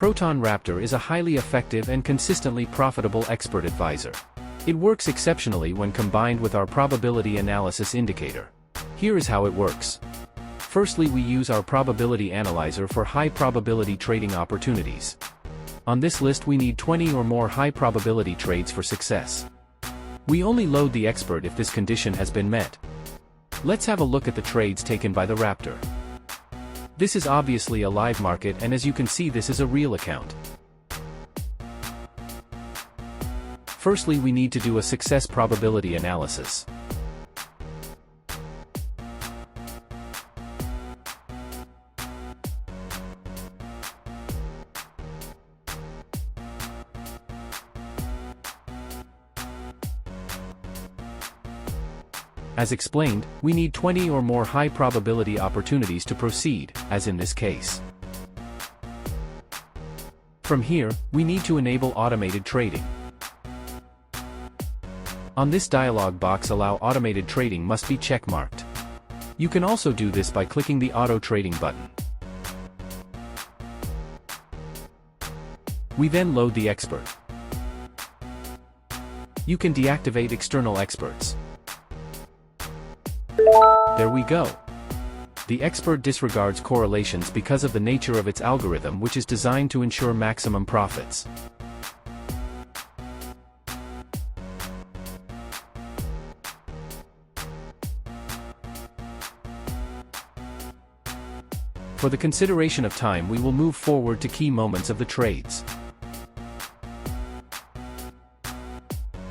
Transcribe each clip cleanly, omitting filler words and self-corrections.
Proton Raptor is a highly effective and consistently profitable expert advisor. It works exceptionally when combined with our probability analysis indicator. Here is how it works. Firstly, we use our probability analyzer for high probability trading opportunities. On this list we need 20 or more high probability trades for success. We only load the expert if this condition has been met. Let's have a look at the trades taken by the Raptor. This is obviously a live market, and as you can see, this is a real account. Firstly, we need to do a success probability analysis. As explained, we need 20 or more high probability opportunities to proceed, as in this case. From here, we need to enable automated trading. On this dialog box, allow automated trading must be checkmarked. You can also do this by clicking the auto trading button. We then load the expert. You can deactivate external experts. There we go. The expert disregards correlations because of the nature of its algorithm, which is designed to ensure maximum profits. For the consideration of time, we will move forward to key moments of the trades.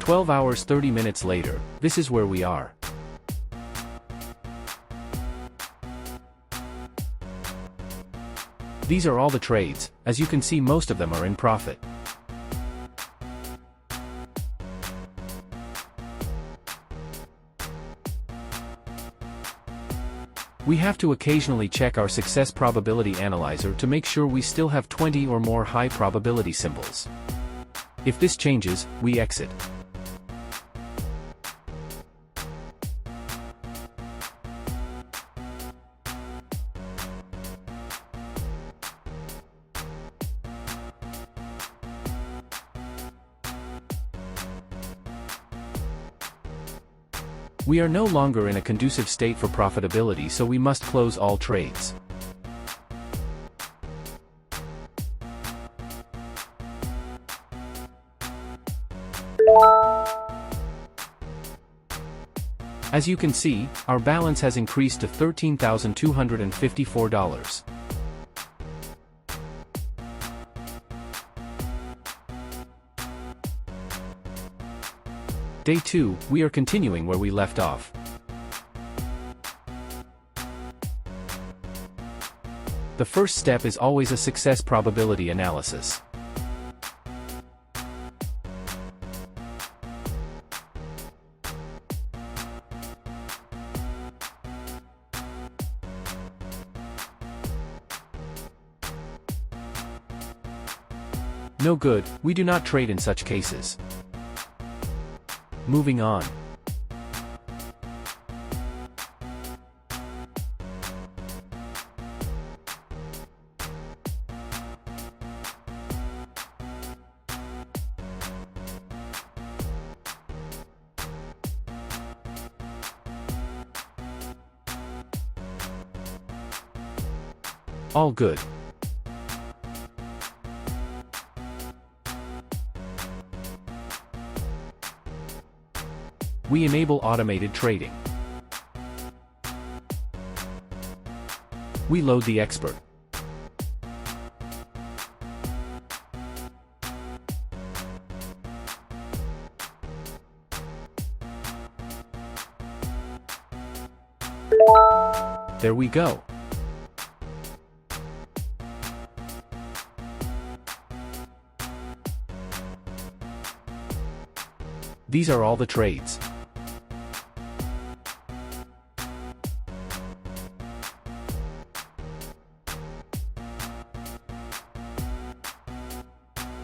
12 hours 30 minutes later, this is where we are. These are all the trades. As you can see, most of them are in profit. We have to occasionally check our success probability analyzer to make sure we still have 20 or more high probability symbols. If this changes, we exit. We are no longer in a conducive state for profitability, so we must close all trades. As you can see, our balance has increased to $13,254. Day 2, we are continuing where we left off. The first step is always a success probability analysis. No good, we do not trade in such cases. Moving on. All good. We enable automated trading. We load the expert. There we go. These are all the trades.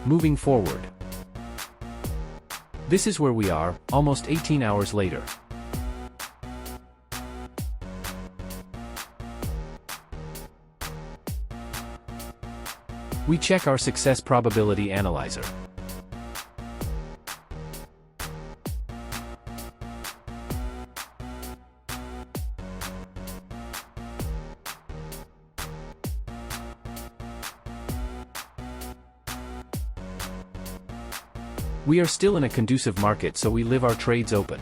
Moving forward. This is where we are, almost 18 hours later. We check our success probability analyzer. We are still in a conducive market, so we leave our trades open.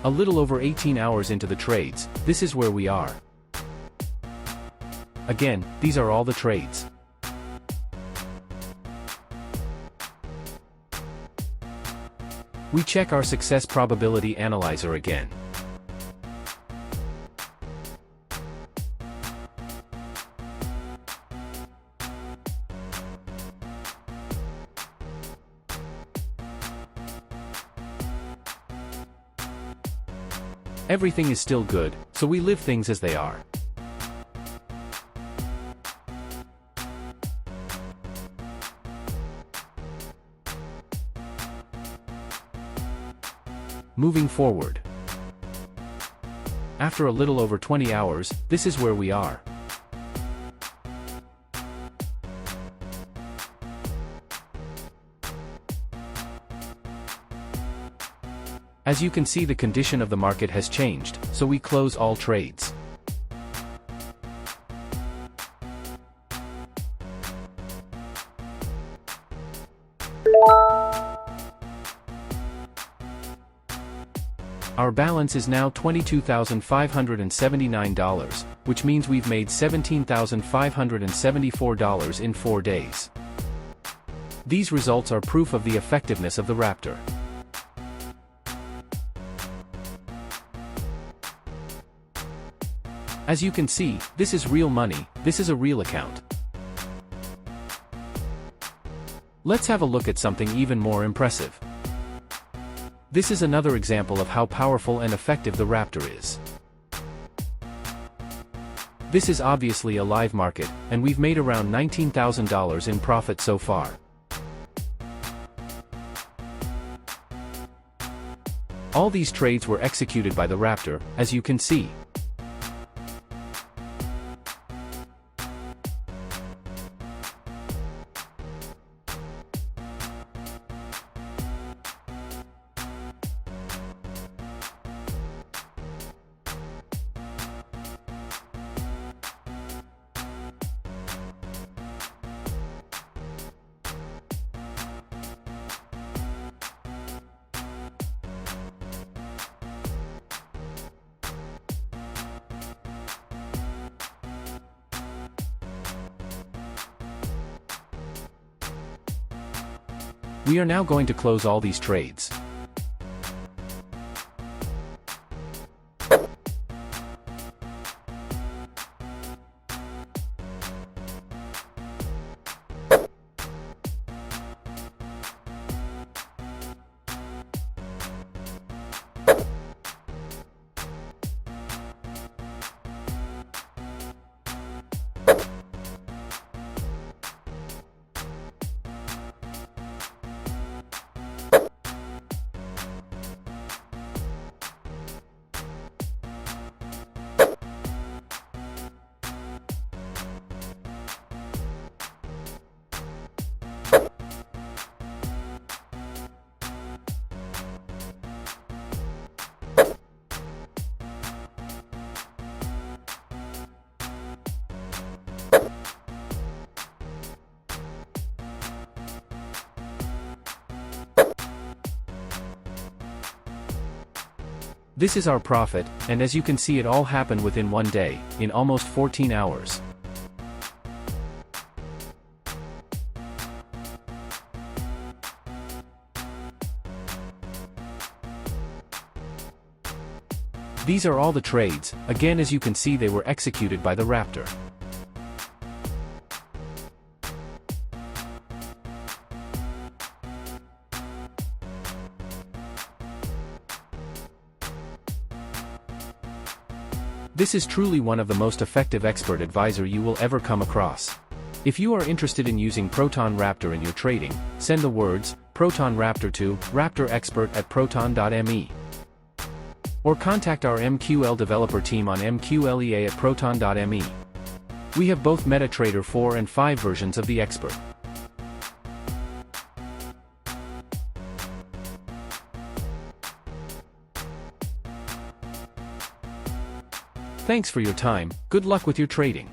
A little over 18 hours into the trades, this is where we are. Again, these are all the trades. We check our success probability analyzer again. Everything is still good, so we leave things as they are. Moving forward. After a little over 20 hours, this is where we are. As you can see, the condition of the market has changed, so we close all trades. Our balance is now $22,579, which means we've made $17,574 in 4 days. These results are proof of the effectiveness of the Raptor. As you can see, this is real money, this is a real account. Let's have a look at something even more impressive. This is another example of how powerful and effective the Raptor is. This is obviously a live market, and we've made around $19,000 in profit so far. All these trades were executed by the Raptor, as you can see. We are now going to close all these trades. This is our profit, and as you can see, it all happened within 1 day, in almost 14 hours. These are all the trades. Again, as you can see, they were executed by the Raptor. This is truly one of the most effective expert advisor you will ever come across. If you are interested in using Proton Raptor in your trading, send the words Proton Raptor to raptorexpert@proton.me. Or contact our MQL developer team on mqlea@proton.me. We have both MetaTrader 4 and 5 versions of the Expert. Thanks for your time, good luck with your trading.